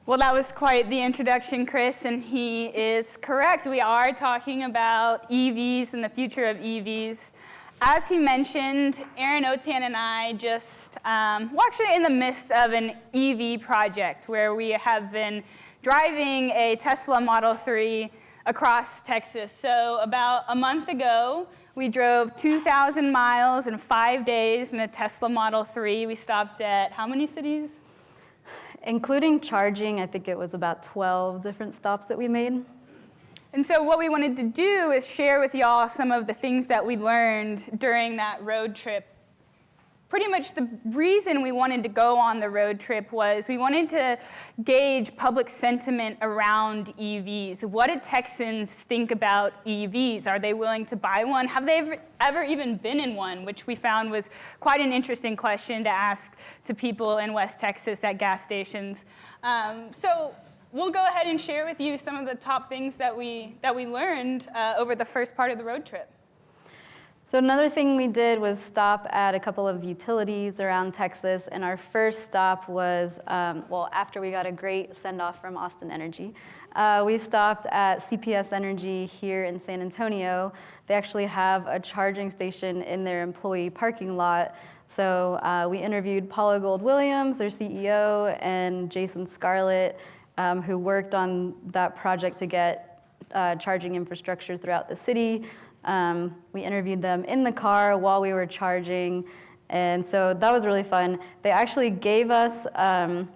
Well, that was quite the introduction, Chris, and he is correct. We are talking about EVs and the future of EVs. As he mentioned, Aaron Otan and I we're actually in the midst of an EV project where we have been driving a Tesla Model 3 across Texas. So about a month ago, we drove 2,000 miles in 5 days in a Tesla Model 3. We stopped at how many cities? Including charging, I think it was about 12 different stops that we made. And so what we wanted to do is share with y'all some of the things that we learned during that road trip. Pretty much the reason we wanted to go on the road trip was we wanted to gauge public sentiment around EVs. What do Texans think about EVs? Are they willing to buy one? Have they ever even been in one? Which we found was quite an interesting question to ask to people in West Texas at gas stations. So we'll go ahead and share with you some of the top things that we learned over the first part of the road trip. So another thing we did was stop at a couple of utilities around Texas, and our first stop was, after we got a great send-off from Austin Energy, we stopped at CPS Energy here in San Antonio. They actually have a charging station in their employee parking lot. So we interviewed Paula Gold-Williams, their CEO, and Jason Scarlett, who worked on that project to get charging infrastructure throughout the city. We interviewed them in the car while we were charging, and so that was really fun. They actually gave us a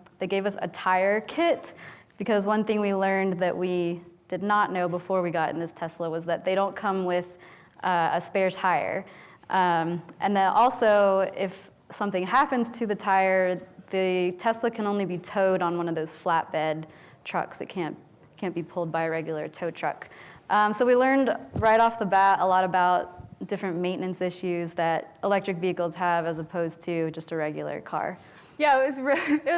tire kit, because one thing we learned that we did not know before we got in this Tesla was that they don't come with a spare tire. And then also, if something happens to the tire, the Tesla can only be towed on one of those flatbed trucks. It can't be pulled by a regular tow truck. So we learned right off the bat a lot about different maintenance issues that electric vehicles have as opposed to just a regular car. Yeah, it was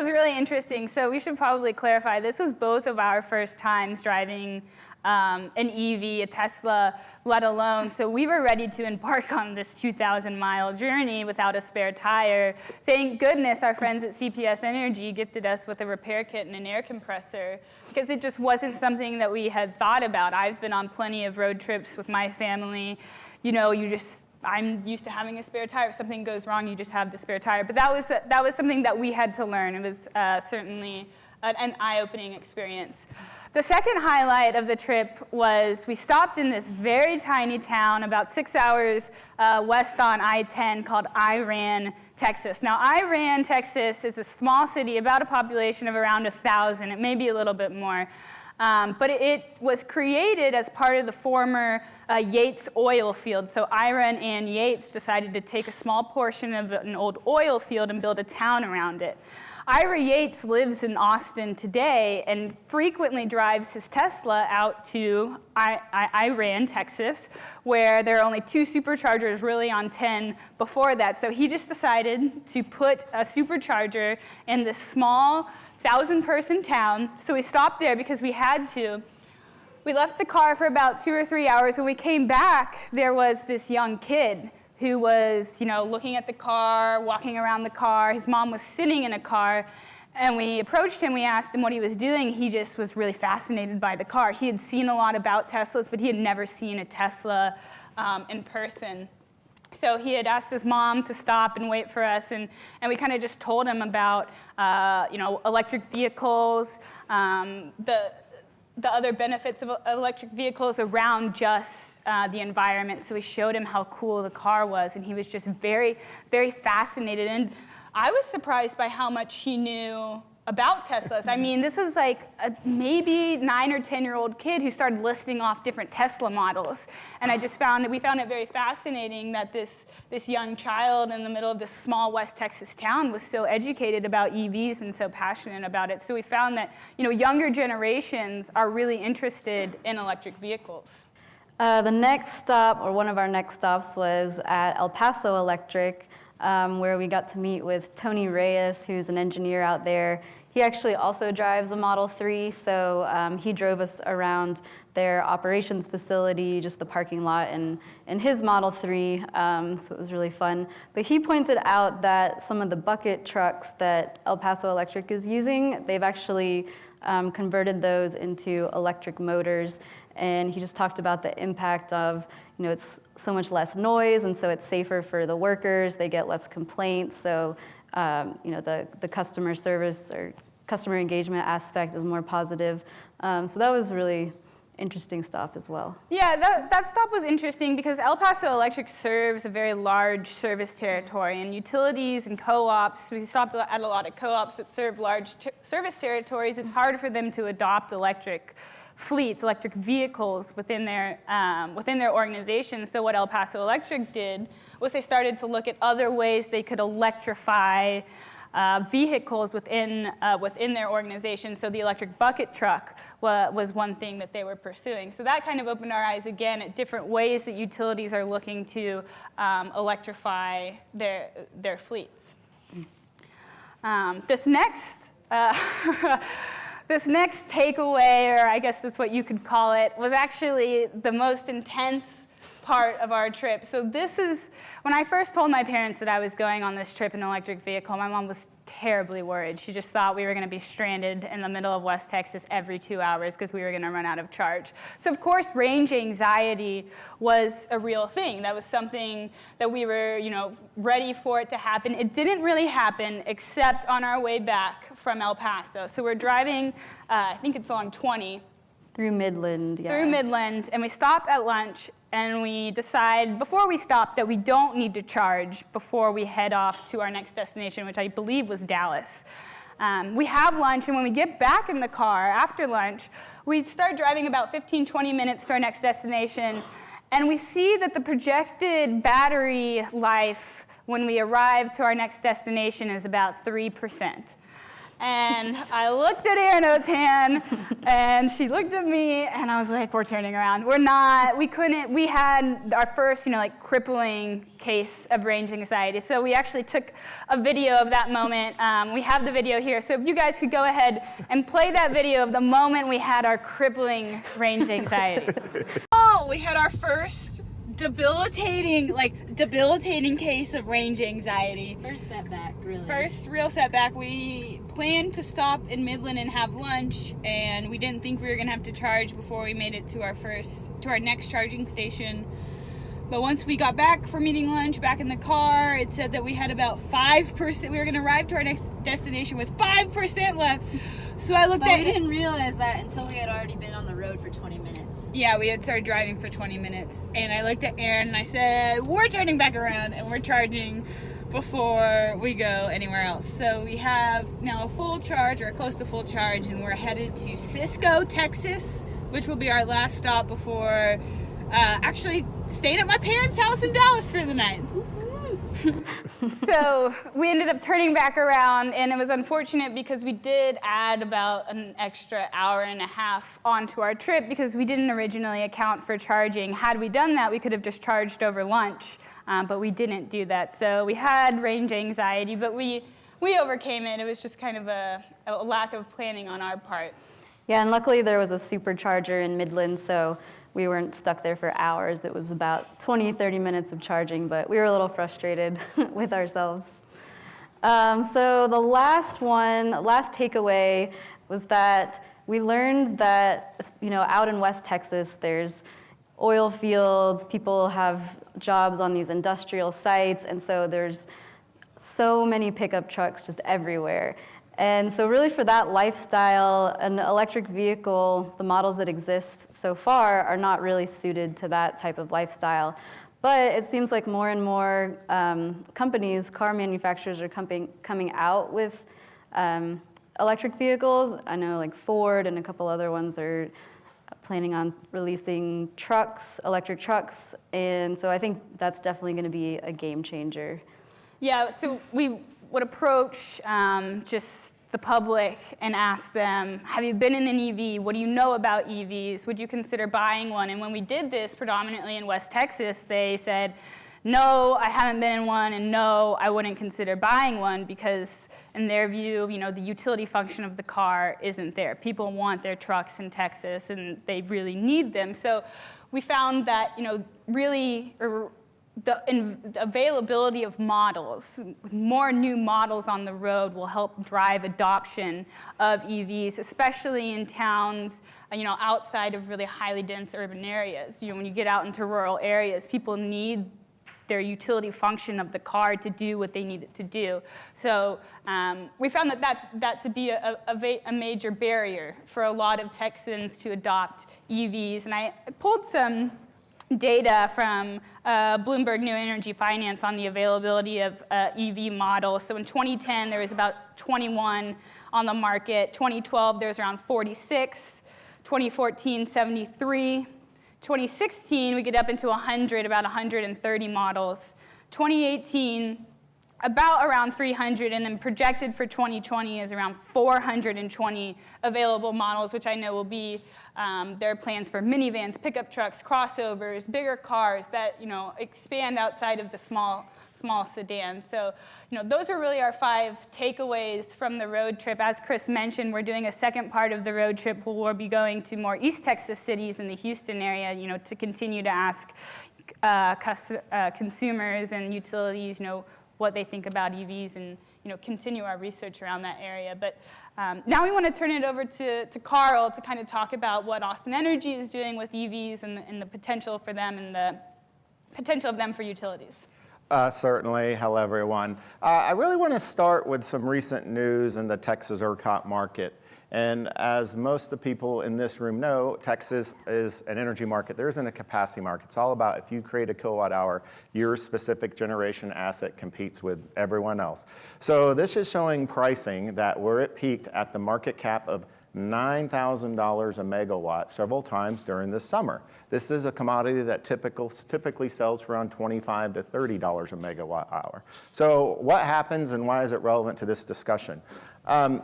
really interesting. So we should probably clarify, this was both of our first times driving an EV, a Tesla, let alone. So we were ready to embark on this 2,000-mile journey without a spare tire. Thank goodness our friends at CPS Energy gifted us with a repair kit and an air compressor, because it just wasn't something that we had thought about. I've been on plenty of road trips with my family. You know, I'm used to having a spare tire. If something goes wrong, you just have the spare tire. But that was something that we had to learn. It was certainly an eye-opening experience. The second highlight of the trip was we stopped in this very tiny town about 6 hours west on I-10 called Iran, Texas. Now, Iran, Texas is a small city, about a population of around 1,000. It may be a little bit more. But it was created as part of the former Yates oil field. So Ira and Yates decided to take a small portion of an old oil field and build a town around it. Ira Yates lives in Austin today and frequently drives his Tesla out to Iran, Texas, where there are only 2 superchargers really on 10 before that. So he just decided to put a supercharger in this small 1,000-person town. So we stopped there because we had to. We left the car for about 2 or 3 hours. When we came back, there was this young kid who was, looking at the car, walking around the car. His mom was sitting in a car, and we approached him. We asked him what he was doing. He just was really fascinated by the car. He had seen a lot about Teslas, but he had never seen a Tesla in person. So he had asked his mom to stop and wait for us, and we kind of just told him about, electric vehicles, the other benefits of electric vehicles around just the environment. So we showed him how cool the car was, and he was just very, very fascinated. And I was surprised by how much he knew about Teslas. I mean, this was like a maybe 9 or 10-year-old kid who started listing off different Tesla models. And we found it very fascinating that this young child in the middle of this small West Texas town was so educated about EVs and so passionate about it. So we found that, younger generations are really interested in electric vehicles. The next stop, or one of our next stops, was at El Paso Electric, where we got to meet with Tony Reyes, who's an engineer out there. He actually also drives a Model 3, so he drove us around their operations facility, just the parking lot, in his Model 3, so it was really fun. But he pointed out that some of the bucket trucks that El Paso Electric is using, they've actually converted those into electric motors, and he just talked about the impact of, it's so much less noise, and so it's safer for the workers, they get less complaints, so the customer service or customer engagement aspect is more positive. So that was a really interesting stop as well. Yeah, that stop was interesting because El Paso Electric serves a very large service territory, and utilities and co-ops, we stopped at a lot of co-ops that serve large service territories. It's hard for them to adopt electric fleets, electric vehicles within their organization. So what El Paso Electric did was they started to look at other ways they could electrify vehicles within their organization. So the electric bucket truck was one thing that they were pursuing. So that kind of opened our eyes again at different ways that utilities are looking to electrify their fleets. This next takeaway, or I guess that's what you could call it, was actually the most intense part of our trip. So this is, when I first told my parents that I was going on this trip in an electric vehicle, my mom was terribly worried. She just thought we were going to be stranded in the middle of West Texas every 2 hours because we were going to run out of charge. So of course, range anxiety was a real thing. That was something that we were, ready for it to happen. It didn't really happen except on our way back from El Paso. So we're driving, I think it's along 20. Through Midland, yeah. Through Midland, and we stop at lunch, and we decide before we stop that we don't need to charge before we head off to our next destination, which I believe was Dallas. We have lunch, and when we get back in the car after lunch, we start driving about 15, 20 minutes to our next destination, and we see that the projected battery life when we arrive to our next destination is about 3%. And I looked at Erin Otan, and she looked at me, and I was like, we're turning around. We had our first, crippling case of range anxiety. So we actually took a video of that moment. We have the video here. So if you guys could go ahead and play that video of the moment we had our crippling range anxiety. Oh, we had our first debilitating case of range anxiety. First setback, really. First real setback. We planned to stop in Midland and have lunch, and we didn't think we were gonna have to charge before we made it to our next charging station. But once we got back from eating lunch, back in the car, it said that we had about 5%. We were gonna arrive to our next destination with 5% left. So I looked But we didn't realize that until we had already been on the road for 20 minutes. Yeah, we had started driving for 20 minutes. And I looked at Erin and I said, we're turning back around and we're charging before we go anywhere else. So we have now a full charge, or close to full charge, and we're headed to Cisco, Texas, which will be our last stop before actually staying at my parents' house in Dallas for the night. So we ended up turning back around, and it was unfortunate because we did add about an extra hour and a half onto our trip because we didn't originally account for charging. Had we done that, we could have just charged over lunch, but we didn't do that. So we had range anxiety, but we overcame it. It was just kind of a lack of planning on our part. Yeah, and luckily there was a supercharger in Midland, so we weren't stuck there for hours. It was about 20, 30 minutes of charging, but we were a little frustrated with ourselves. So the last takeaway was that we learned that, out in West Texas, there's oil fields, people have jobs on these industrial sites, and so there's so many pickup trucks just everywhere. And so really for that lifestyle, an electric vehicle, the models that exist so far are not really suited to that type of lifestyle. But it seems like more and more companies, car manufacturers are coming out with electric vehicles. I know like Ford and a couple other ones are planning on releasing electric trucks. And so I think that's definitely going to be a game changer. Yeah, so we would approach just the public and ask them, have you been in an EV? What do you know about EVs? Would you consider buying one? And when we did this predominantly in West Texas, they said, no, I haven't been in one, and no, I wouldn't consider buying one because in their view, the utility function of the car isn't there. People want their trucks in Texas and they really need them. So we found that, really the availability of models, more new models on the road will help drive adoption of EVs, especially in towns, outside of really highly dense urban areas. When you get out into rural areas, people need their utility function of the car to do what they need it to do. So we found that to be a major barrier for a lot of Texans to adopt EVs. And I pulled some data from Bloomberg New Energy Finance on the availability of EV models. So in 2010, there was about 21 on the market. 2012, there was around 46. 2014, 73. 2016, we get up into 100, about 130 models. 2018, about around 300, and then projected for 2020 is around 420 available models, which I know will be their plans for minivans, pickup trucks, crossovers, bigger cars that expand outside of the small sedans. So those are really our 5 takeaways from the road trip. As Chris mentioned, we're doing a second part of the road trip where we'll be going to more East Texas cities in the Houston area, to continue to ask consumers and utilities, what they think about EVs and continue our research around that area. But now we want to turn it over to Carl to kind of talk about what Austin Energy is doing with EVs and the potential for them and the potential of them for utilities. Certainly. Hello, everyone. I really want to start with some recent news in the Texas ERCOT market. And as most of the people in this room know, Texas is an energy market. There isn't a capacity market. It's all about if you create a kilowatt hour, your specific generation asset competes with everyone else. So this is showing pricing that where it peaked at the market cap of $9,000 a megawatt several times during the summer. This is a commodity that typically sells for around $25 to $30 a megawatt hour. So what happens and why is it relevant to this discussion?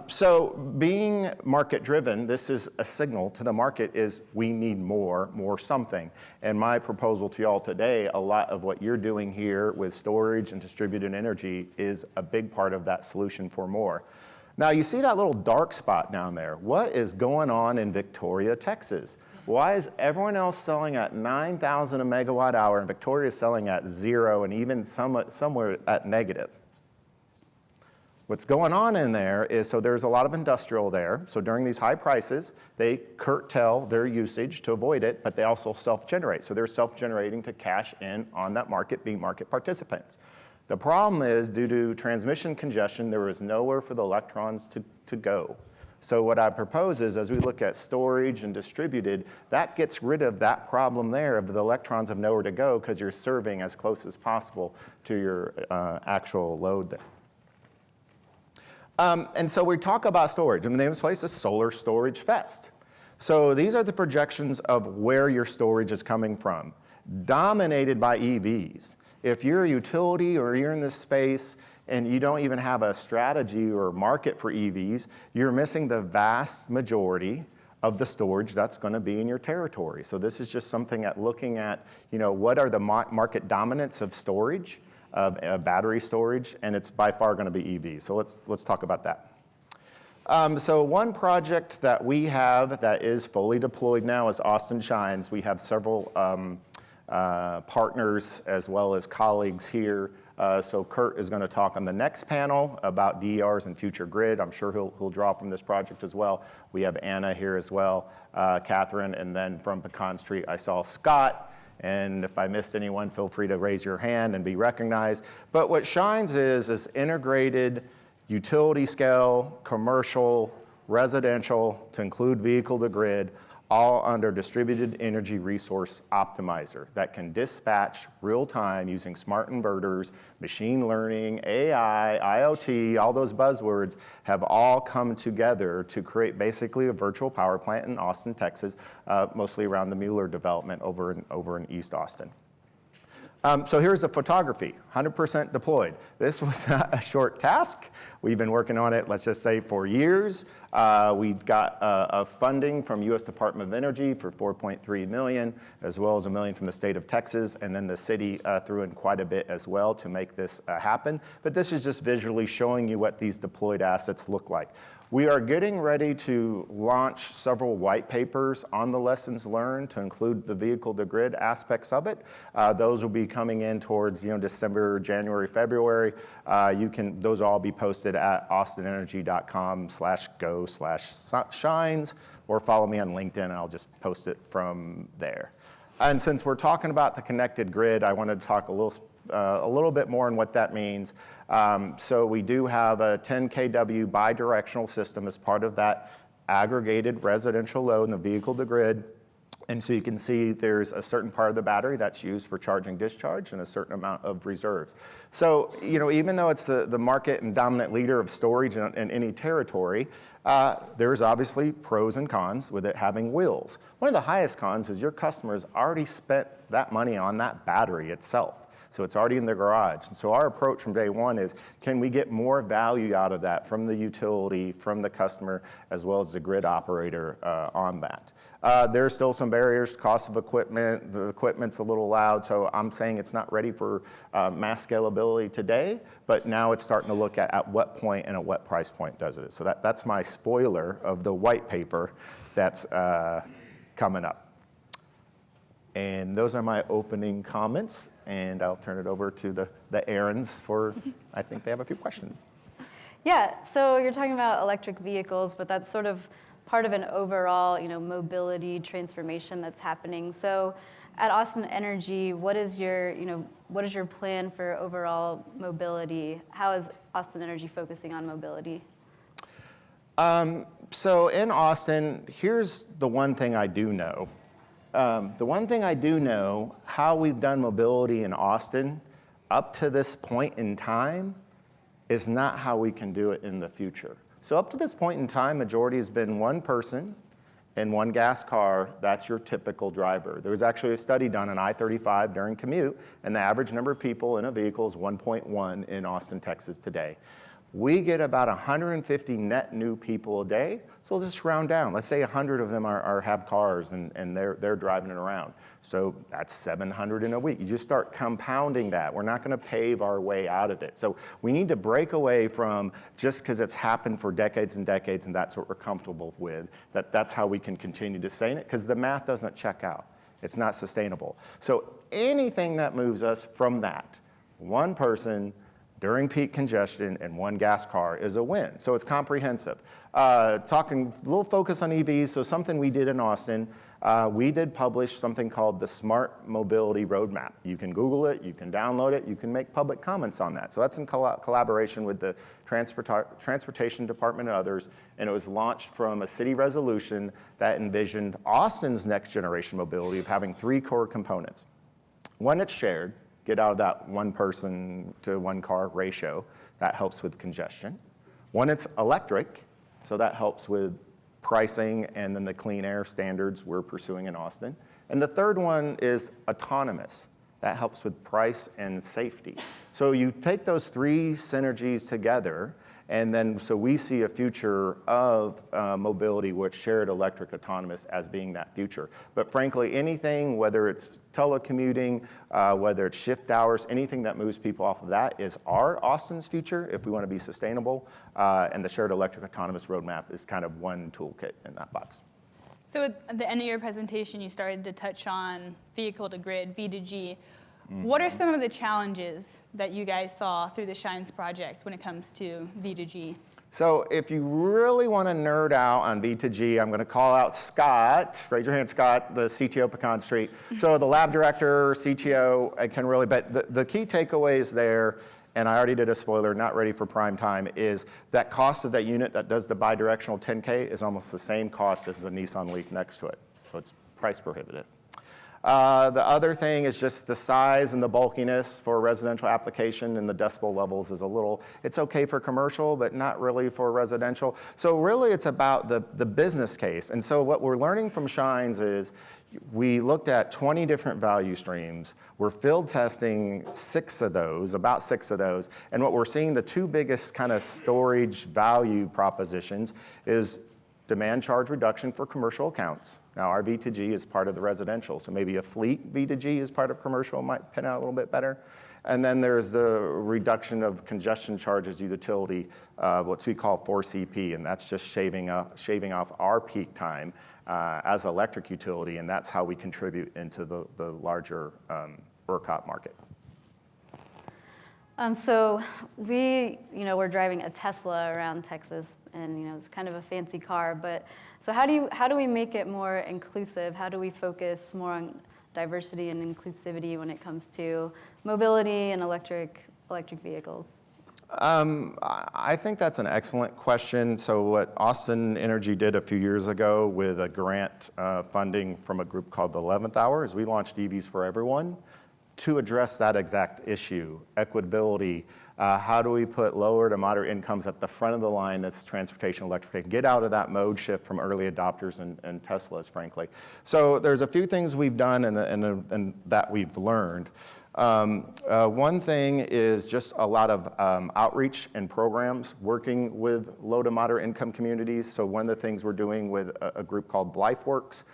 So being market driven, this is a signal to the market is we need more something. And my proposal to y'all today, a lot of what you're doing here with storage and distributed energy is a big part of that solution for more. Now you see that little dark spot down there. What is going on in Victoria, Texas? Why is everyone else selling at 9,000 a megawatt hour and Victoria is selling at 0 and even somewhere at negative? What's going on in there is, so there's a lot of industrial there. So during these high prices, they curtail their usage to avoid it, but they also self-generate. So they're self-generating to cash in on that market, being market participants. The problem is, due to transmission congestion, there is nowhere for the electrons to go. So what I propose is, as we look at storage and distributed, that gets rid of that problem there of the electrons have nowhere to go because you're serving as close as possible to your actual load there. And so we talk about storage, and the name of this place is Solar Storage Fest. So these are the projections of where your storage is coming from, dominated by EVs. If you're a utility or you're in this space and you don't even have a strategy or market for EVs, you're missing the vast majority of the storage that's going to be in your territory. So this is just something at looking at, what are the market dominance of storage, of battery storage, and it's by far going to be EVs. So let's talk about that. So one project that we have that is fully deployed now is Austin Shines. We have several partners as well as colleagues here. So Kurt is going to talk on the next panel about DERs and future grid. I'm sure he'll draw from this project as well. We have Anna here as well, Catherine, and then from Pecan Street I saw Scott. And if I missed anyone, feel free to raise your hand and be recognized. But what Shines is integrated utility scale, commercial, residential, to include vehicle to grid, all under distributed energy resource optimizer that can dispatch real time using smart inverters, machine learning, AI, IoT, all those buzzwords have all come together to create basically a virtual power plant in Austin, Texas, mostly around the Mueller development over in East Austin. So here's the photography, 100% deployed. This was not a short task. We've been working on it, let's just say, for years. We got a funding from U.S. Department of Energy for $4.3 million, as well as $1 million from the state of Texas, and then the city threw in quite a bit as well to make this happen. But this is just visually showing you what these deployed assets look like. We are getting ready to launch several white papers on the lessons learned to include the vehicle-to-grid aspects of it. Those will be coming in towards December, January, February. Those will all be posted at austinenergy.com/go/shines, or follow me on LinkedIn, and I'll just post it from there. And since we're talking about the connected grid, I wanted to talk a little bit more on what that means. So we do have a 10 kW bidirectional system as part of that aggregated residential load in the vehicle to grid. And so you can see there's a certain part of the battery that's used for charging discharge and a certain amount of reserves. So, even though it's the market and dominant leader of storage in any territory, there's obviously pros and cons with it having wheels. One of the highest cons is your customers already spent that money on that battery itself. So it's already in the garage. And so our approach from day one is, can we get more value out of that from the utility, from the customer, as well as the grid operator on that? There's still some barriers, cost of equipment. The equipment's a little loud, so I'm saying it's not ready for mass scalability today, but now it's starting to look at what point and at what price point does it. So that's my spoiler of the white paper that's coming up. And those are my opening comments, and I'll turn it over to the Aarons for, I think they have a few questions. Yeah, so you're talking about electric vehicles, but that's sort of part of an overall, mobility transformation that's happening. So at Austin Energy, what is your plan for overall mobility? How is Austin Energy focusing on mobility? So in Austin, here's the one thing I do know. How we've done mobility in Austin up to this point in time is not how we can do it in the future. So up to this point in time, majority has been one person in one gas car. That's your typical driver. There was actually a study done on I-35 during commute, and the average number of people in a vehicle is 1.1 in Austin, Texas today. We get about 150 net new people a day, so let's just round down. Let's say 100 of them have cars and they're driving it around. So that's 700 in a week. You just start compounding that. We're not gonna pave our way out of it. So we need to break away from just because it's happened for decades and decades and that's what we're comfortable with, that's how we can continue to sustain it, because the math doesn't check out. It's not sustainable. So anything that moves us from that, one person during peak congestion in one gas car is a win. So it's comprehensive. Talking a little focus on EVs, so something we did in Austin, we did publish something called the Smart Mobility Roadmap. You can Google it, you can download it, you can make public comments on that. So that's in collaboration with the Transportation Department and others, and it was launched from a city resolution that envisioned Austin's next generation mobility of having 3 core components. One, it's shared. Get out of that one person to one car ratio. That helps with congestion. One, it's electric, so that helps with pricing and then the clean air standards we're pursuing in Austin. And the third one is autonomous. That helps with price and safety. So you take those 3 synergies together, and then so we see a future of mobility with shared electric autonomous as being that future. But frankly, anything, whether it's telecommuting, whether it's shift hours, anything that moves people off of that is our Austin's future if we want to be sustainable. And the shared electric autonomous roadmap is kind of one toolkit in that box. So at the end of your presentation, you started to touch on vehicle to grid, V2G. What are some of the challenges that you guys saw through the Shines project when it comes to V2G? So if you really want to nerd out on V2G, I'm going to call out Scott. Raise your hand, Scott, the CTO Pecan Street. So the lab director, CTO, I can really, but the key takeaways there, and I already did a spoiler, not ready for prime time, is that cost of that unit that does the bidirectional 10K is almost the same cost as the Nissan Leaf next to it. So it's price prohibitive. The other thing is just the size and the bulkiness for a residential application, and the decibel levels is it's okay for commercial, but not really for residential. So really it's about the business case. And so what we're learning from Shines is we looked at 20 different value streams. We're field testing about 6 of those. And what we're seeing, the 2 biggest kind of storage value propositions is demand charge reduction for commercial accounts. Now, our V2G is part of the residential, so maybe a fleet V2G is part of commercial, might pin out a little bit better. And then there's the reduction of congestion charges utility, what we call 4CP, and that's just shaving off our peak time as electric utility, and that's how we contribute into the larger ERCOT market. So we're driving a Tesla around Texas, and it's kind of a fancy car. But so how do we make it more inclusive? How do we focus more on diversity and inclusivity when it comes to mobility and electric vehicles? I think that's an excellent question. So what Austin Energy did a few years ago with a grant funding from a group called the 11th Hour is we launched EVs for Everyone to address that exact issue, equitability. How do we put lower to moderate incomes at the front of the line that's transportation electrification, get out of that mode shift from early adopters and Teslas, frankly. So there's a few things we've done and that we've learned. One thing is just a lot of outreach and programs working with low to moderate income communities. So one of the things we're doing with a group called LifeWorks,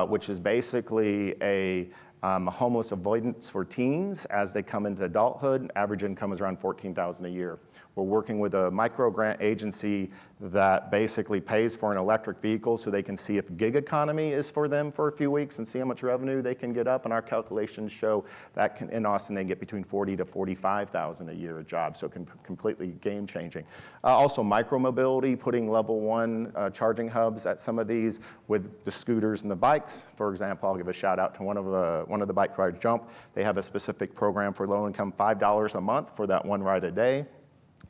which is basically a homeless avoidance for teens as they come into adulthood. Average income is around $14,000 a year. We're working with a micro grant agency that basically pays for an electric vehicle so they can see if gig economy is for them for a few weeks and see how much revenue they can get up. And our calculations show that in Austin they get between $40,000 to $45,000 a year a job, so completely game changing. Also micromobility, putting level 1 charging hubs at some of these with the scooters and the bikes. For example, I'll give a shout out to one of the bike rides, Jump. They have a specific program for low income, $5 a month for that one ride a day.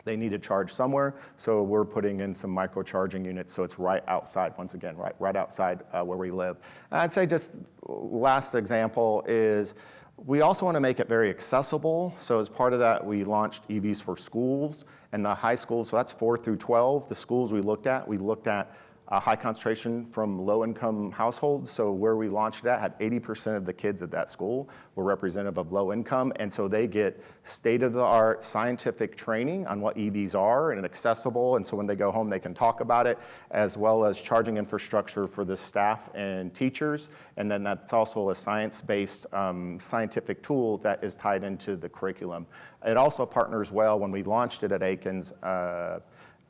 They need to charge somewhere, so we're putting in some micro charging units so it's right outside, once again, right outside where we live. And I'd say just last example is we also want to make it very accessible. So as part of that, we launched EVs for schools and the high schools, so that's 4 through 12. The schools we looked at a high concentration from low-income households. So where we launched that had 80% of the kids at that school were representative of low income. And so they get state-of-the-art scientific training on what EVs are and accessible. And so when they go home, they can talk about it, as well as charging infrastructure for the staff and teachers. And then that's also a science-based scientific tool that is tied into the curriculum. It also partners well when we launched it at Aikens.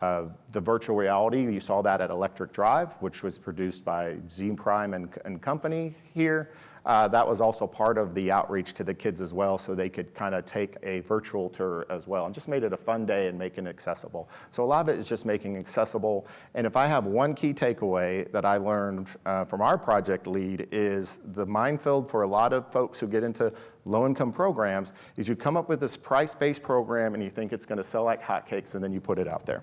The virtual reality, you saw that at Electric Drive, which was produced by Zine Prime and company here. That was also part of the outreach to the kids as well, so they could kind of take a virtual tour as well, and just made it a fun day and making it accessible. So a lot of it is just making it accessible. And if I have one key takeaway that I learned from our project lead is the minefield for a lot of folks who get into low-income programs is you come up with this price-based program and you think it's going to sell like hotcakes, and then you put it out there.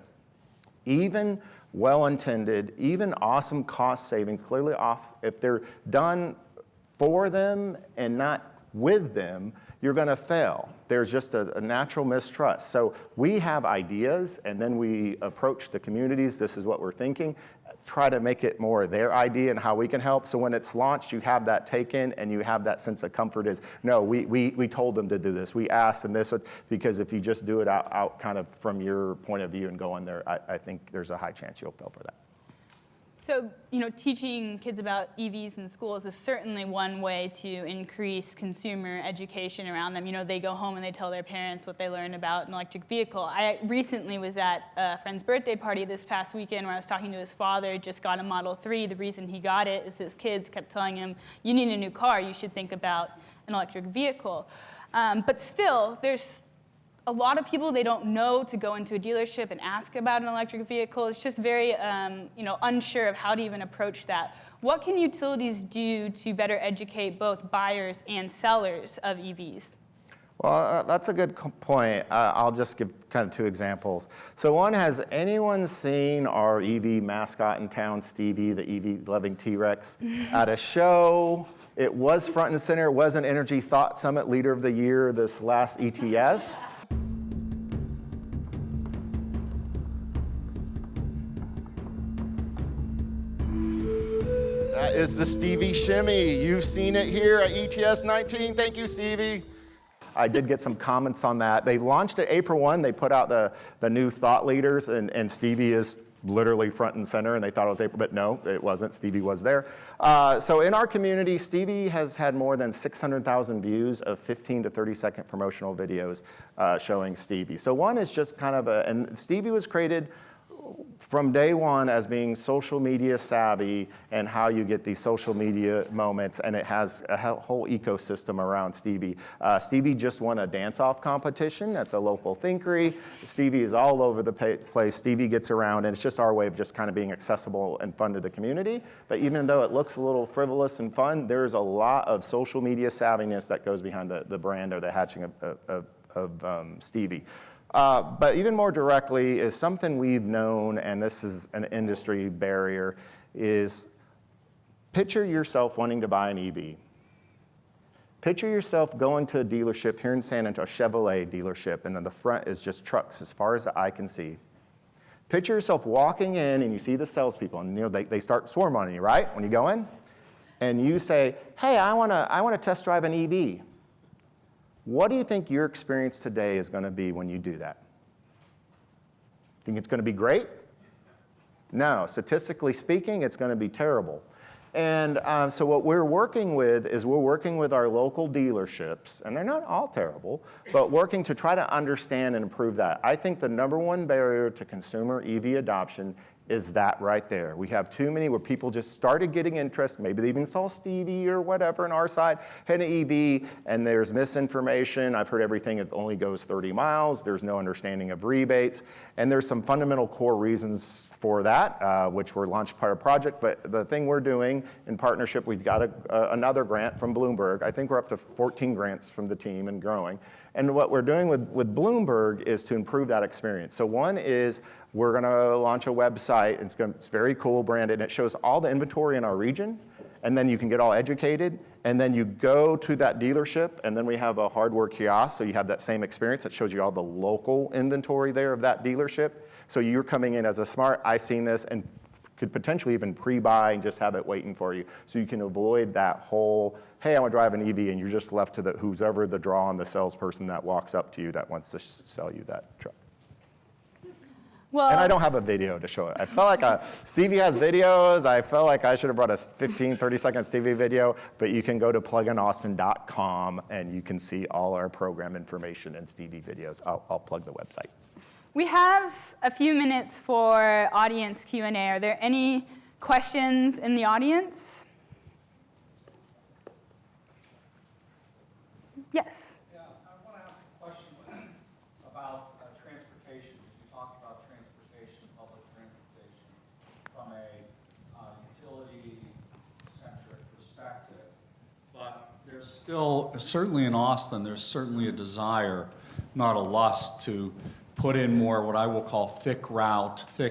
Even well-intended, even awesome cost savings, clearly off, if they're done for them and not with them, you're going to fail. There's just a natural mistrust. So we have ideas, and then we approach the communities. This is what we're thinking. Try to make it more their idea and how we can help. So when it's launched, you have that taken, and you have that sense of comfort is, no, we told them to do this. We asked them this, because if you just do it out kind of from your point of view and go in there, I think there's a high chance you'll fail for that. So, teaching kids about EVs in schools is certainly one way to increase consumer education around them. They go home and they tell their parents what they learned about an electric vehicle. I recently was at a friend's birthday party this past weekend where I was talking to his father, just got a Model 3. The reason he got it is his kids kept telling him, you need a new car, you should think about an electric vehicle. But still, there's a lot of people, they don't know to go into a dealership and ask about an electric vehicle. It's just very, unsure of how to even approach that. What can utilities do to better educate both buyers and sellers of EVs? Well, that's a good point. I'll just give kind of 2 examples. So one, has anyone seen our EV mascot in town, Stevie, the EV loving T-Rex, at a show? It was front and center. It was an Energy Thought Summit Leader of the Year this last ETS. That is the Stevie Shimmy. You've seen it here at ETS 19. Thank you, Stevie. I did get some comments on that. They launched it April 1. They put out the new thought leaders, and Stevie is literally front and center, and they thought it was April, but no, it wasn't. Stevie was there. So in our community, Stevie has had more than 600,000 views of 15 to 30-second promotional videos showing Stevie. So one is just kind of and Stevie was created from day one as being social media savvy and how you get these social media moments, and it has a whole ecosystem around Stevie. Stevie just won a dance-off competition at the local Thinkery. Stevie is all over the place. Stevie gets around, and it's just our way of just kind of being accessible and fun to the community. But even though it looks a little frivolous and fun, there's a lot of social media savviness that goes behind the brand or the hatching of Stevie. But even more directly is something we've known, and this is an industry barrier, is picture yourself wanting to buy an EV. Picture yourself going to a dealership here in San Antonio, a Chevrolet dealership, and in the front is just trucks as far as the eye can see. Picture yourself walking in and you see the salespeople, and they start swarming on you, right? When you go in, and you say, "Hey, I want to test drive an EV." What do you think your experience today is going to be when you do that? Think it's going to be great? No, statistically speaking, it's going to be terrible. And so what we're working with is we're working with our local dealerships, and they're not all terrible, but working to try to understand and improve that. I think the number one barrier to consumer EV adoption is that right there. We have too many where people just started getting interest, maybe they even saw Stevie or whatever on our side, had an EV, and there's misinformation. I've heard everything, it only goes 30 miles, there's no understanding of rebates, and there's some fundamental core reasons for that, which were launched part of project, but the thing we're doing in partnership, we've got another grant from Bloomberg. I think we're up to 14 grants from the team and growing. And what we're doing with Bloomberg is to improve that experience. So one is we're gonna launch a website, it's very cool branded, and it shows all the inventory in our region, and then you can get all educated, and then you go to that dealership, and then we have a hardware kiosk, so you have that same experience that shows you all the local inventory there of that dealership. So you're coming in as a smart, I've seen this, and could potentially even pre-buy and just have it waiting for you. So you can avoid that whole, hey, I want to drive an EV, and you're just left to who's ever the draw on the salesperson that walks up to you that wants to sell you that truck. Well, and I don't have a video to show it. I felt like Stevie has videos. I felt like I should have brought a 15, 30-second Stevie video, but you can go to pluginaustin.com, and you can see all our program information and Stevie videos. I'll plug the website. We have a few minutes for audience Q&A. Are there any questions in the audience? Yes. Yeah, I want to ask a question about transportation. You talked about transportation, public transportation, from a utility-centric perspective. But there's still, certainly in Austin, there's certainly a desire, not a lust, to put in more what I will call thick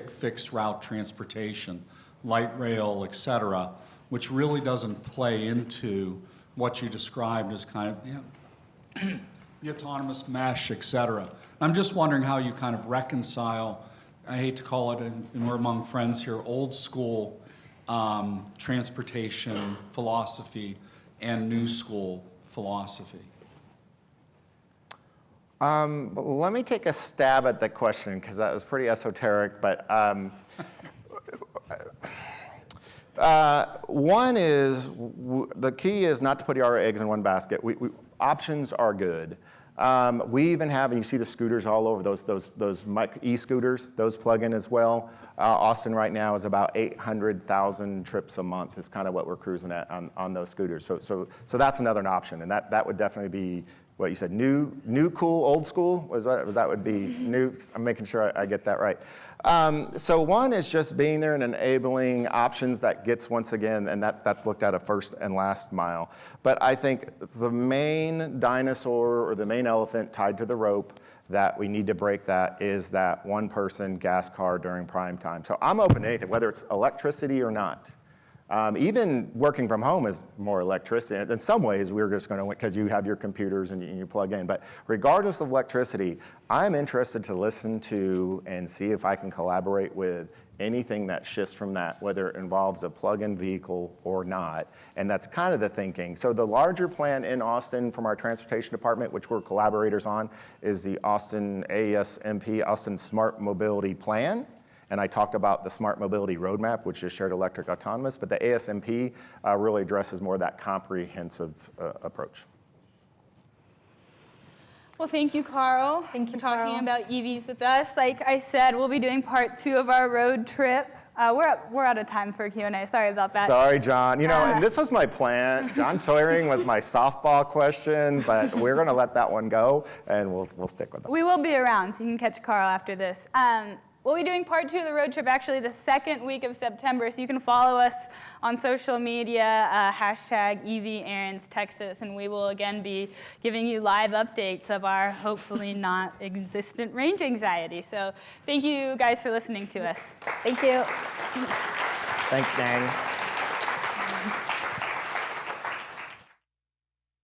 fixed route transportation, light rail, et cetera, which really doesn't play into what you described as kind of the autonomous mesh, et cetera. I'm just wondering how you kind of reconcile, I hate to call it, and we're among friends here, old school transportation philosophy and new school philosophy. Let me take a stab at the question, because that was pretty esoteric, but one is, the key is not to put our eggs in one basket. Options are good. We even have, and you see the scooters all over, those e-scooters, those plug in as well. Austin right now is about 800,000 trips a month is kind of what we're cruising at on those scooters. So that's another option, and that would definitely be what you said, new cool, old school, that would be new. I'm making sure I get that right. So one is just being there and enabling options that gets, once again, and that's looked at a first and last mile. But I think the main dinosaur or the main elephant tied to the rope that we need to break that is that one person gas car during prime time. So I'm open to anything, whether it's electricity or not. Even working from home is more electricity. In some ways, we're just going to, because you have your computers and you plug in. But regardless of electricity, I'm interested to listen to and see if I can collaborate with anything that shifts from that, whether it involves a plug-in vehicle or not. And that's kind of the thinking. So the larger plan in Austin from our transportation department, which we're collaborators on, is the Austin ASMP, Austin Smart Mobility Plan. And I talked about the Smart Mobility Roadmap, which is shared electric autonomous, but the ASMP really addresses more of that comprehensive approach. Well, thank you, Carl, for talking about EVs with us. Like I said, we'll be doing part 2 of our road trip. We're out of time for Q&A. Sorry about that. Sorry, John. You know, and this was my plan. John Sawyering was my softball question, but we're going to let that one go, and we'll stick with it. We will be around, so you can catch Carl after this. We'll be doing part 2 of the road trip actually the second week of September, so you can follow us on social media, hashtag EVErrandsTexas, and we will again be giving you live updates of our hopefully not existent range anxiety. So thank you guys for listening to us. Thank you. Thanks, gang.